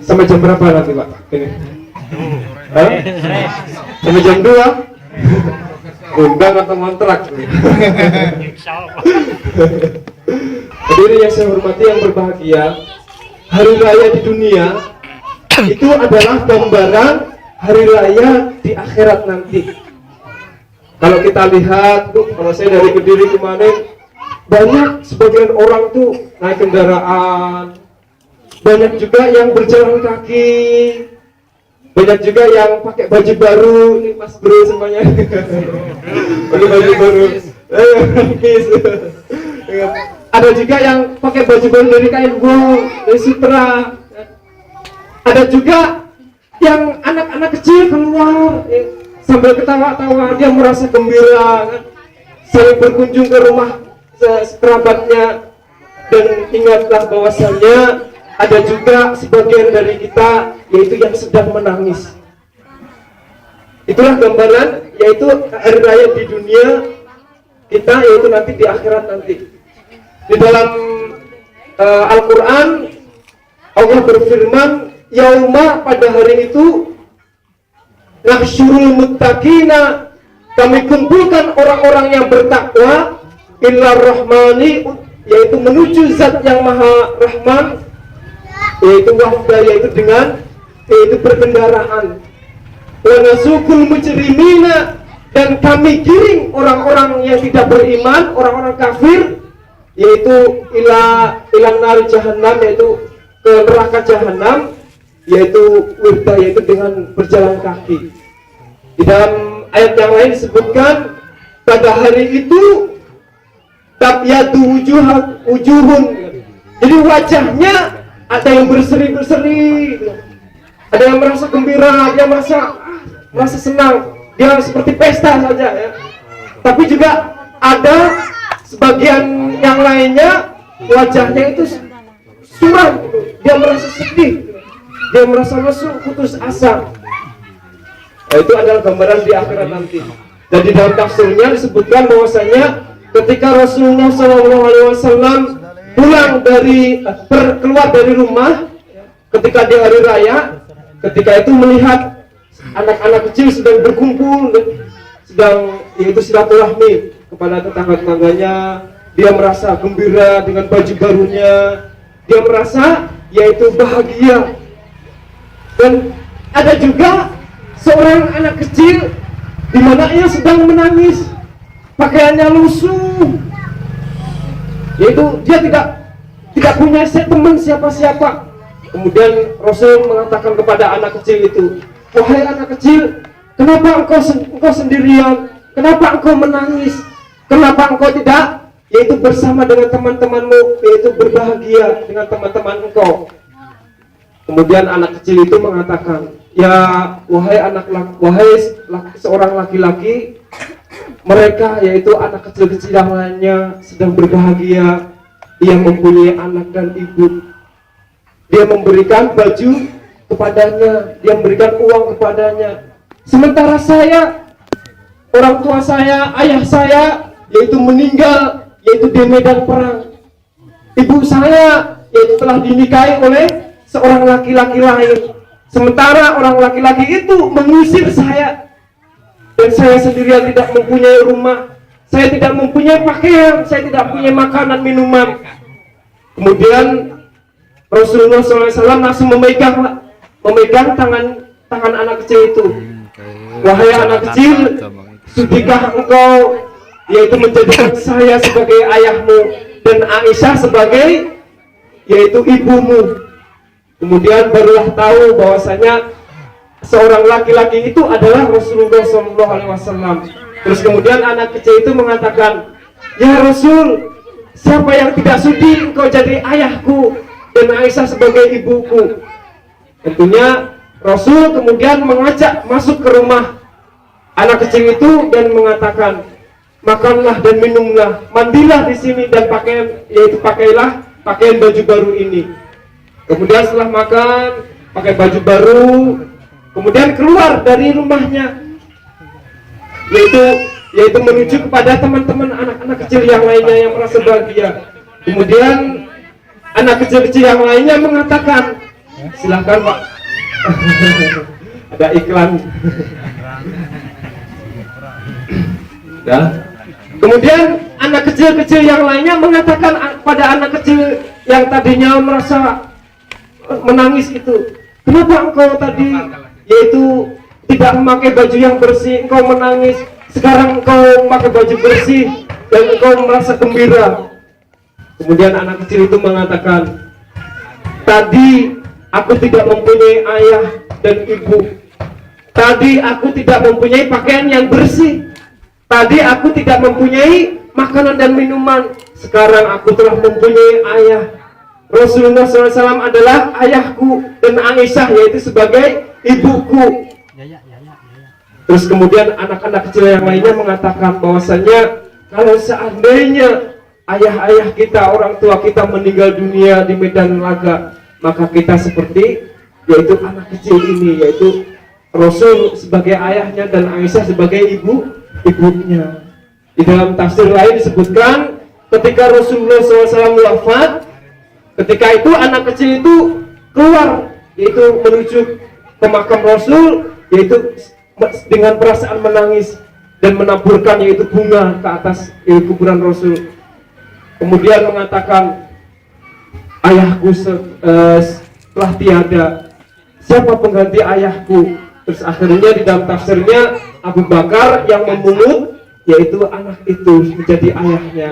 Sampai jam berapa nanti Pak? Ini. Hah? Sampai jam 2? Undang atau kontrak? Hadirin yang saya hormati yang berbahagia, hari raya di dunia itu adalah gambaran hari raya di akhirat nanti. Kalau kita lihat, kalau saya dari Kediri kemarin, banyak sebagian orang tuh naik kendaraan, banyak juga yang berjalan kaki, banyak juga yang pakai baju baru. Ini Mas Bro semuanya pakai baju baru. Ada juga yang pakai baju baru dari kain wool, dari sutra. Ada juga yang anak-anak kecil keluar sambil ketawa-tawa, dia merasa gembira kan? Saling berkunjung ke rumah kerabatnya. Dan ingatlah bahwasanya ada juga sebagian dari kita yaitu yang sedang menangis. Itulah gambaran yaitu hari raya di dunia kita, yaitu nanti di akhirat nanti. Di dalam Al-Quran Allah berfirman, yauma, pada hari itu, nahsyurul muttaqina, kami kumpulkan orang-orang yang bertakwa, illar rahmani, yaitu menuju zat yang maha rahman, yaitu wafda, yaitu dengan yaitu berkendaraan. Wa nasukul mujrimina, dan kami giring orang-orang yang tidak beriman, orang-orang kafir, yaitu ilang nari jahannam, yaitu ke neraka jahannam, yaitu wirda, yaitu dengan berjalan kaki. Di dalam ayat yang lain disebutkan pada hari itu tabyadu wujuhun, jadi wajahnya ada yang berseri-berseri, ada yang merasa gembira, dia merasa senang, dia seperti pesta saja ya. Tapi juga ada sebagian yang lainnya wajahnya itu suram, dia merasa sedih, dia merasa lesu, putus asa. Nah, itu adalah gambaran di akhirat nanti. Dan di dalam tafsirnya disebutkan bahwasanya ketika Rasulullah SAW pulang keluar dari rumah ketika di hari raya, ketika itu melihat anak-anak kecil sedang berkumpul, sedang yaitu silaturahmi kepada tetangga-tetangganya, dia merasa gembira dengan baju barunya, dia merasa yaitu bahagia. Dan ada juga seorang anak kecil di mana ia sedang menangis, pakaiannya lusuh, yaitu dia tidak punya teman siapa-siapa. Kemudian Rasul mengatakan kepada anak kecil itu, wahai anak kecil, kenapa engkau sendirian? Kenapa engkau menangis? Kenapa engkau tidak yaitu bersama dengan teman-temanmu, yaitu berbahagia dengan teman-teman engkau? Kemudian anak kecil itu mengatakan, ya wahai seorang laki-laki, mereka yaitu anak kecil-kecil yang lainnya sedang berbahagia, dia mempunyai anak dan ibu, dia memberikan baju kepadanya, dia memberikan uang kepadanya. Sementara saya, orang tua saya, ayah saya yaitu meninggal yaitu di medan perang. Ibu saya yaitu telah dinikahi oleh seorang laki-laki lain. Sementara orang laki-laki itu mengusir saya, dan saya sendirian tidak mempunyai rumah, saya tidak mempunyai pakaian, saya tidak punya makanan minuman. Kemudian Rasulullah SAW langsung memegang tangan anak kecil itu. Wahai anak kecil, sudikah engkau yaitu menjadikan saya sebagai ayahmu dan Aisyah sebagai yaitu ibumu? Kemudian barulah tahu bahwasanya seorang laki-laki itu adalah Rasulullah SAW. Terus kemudian anak kecil itu mengatakan, ya Rasul, siapa yang tidak sudi engkau jadi ayahku dan Aisyah sebagai ibuku? Tentunya Rasul kemudian mengajak masuk ke rumah anak kecil itu dan mengatakan, makanlah dan minumlah, mandilah di sini dan pakailah pakaian baju baru ini. Kemudian setelah makan, pakai baju baru, kemudian keluar dari rumahnya, yaitu menuju kepada teman-teman anak-anak kecil yang lainnya yang merasa bahagia. Kemudian anak kecil-kecil yang lainnya mengatakan, Silahkan Pak. Ada iklan. Nah, kemudian anak kecil-kecil yang lainnya mengatakan pada anak kecil yang tadinya merasa menangis itu, kenapa engkau tadi yaitu tidak memakai baju yang bersih, engkau menangis, sekarang engkau memakai baju bersih dan engkau merasa gembira. Kemudian anak kecil itu mengatakan, tadi aku tidak mempunyai ayah dan ibu, tadi aku tidak mempunyai pakaian yang bersih, tadi aku tidak mempunyai makanan dan minuman, sekarang aku telah mempunyai ayah. Rasulullah SAW adalah ayahku dan Aisyah yaitu sebagai ibuku. Terus kemudian anak-anak kecil yang lainnya mengatakan bahwasanya kalau seandainya ayah-ayah kita, orang tua kita meninggal dunia di medan laga, maka kita seperti yaitu anak kecil ini, yaitu Rasul sebagai ayahnya dan Aisyah sebagai ibunya. Di dalam tafsir lain disebutkan ketika Rasulullah SAW wafat, ketika itu anak kecil itu keluar, yaitu menuju ke makam Rasul, yaitu dengan perasaan menangis dan menaburkan yaitu bunga ke atas kuburan Rasul. Kemudian mengatakan, ayahku telah tiada, siapa pengganti ayahku? Terus akhirnya di dalam tafsirnya Abu Bakar yang memungut yaitu anak itu menjadi ayahnya.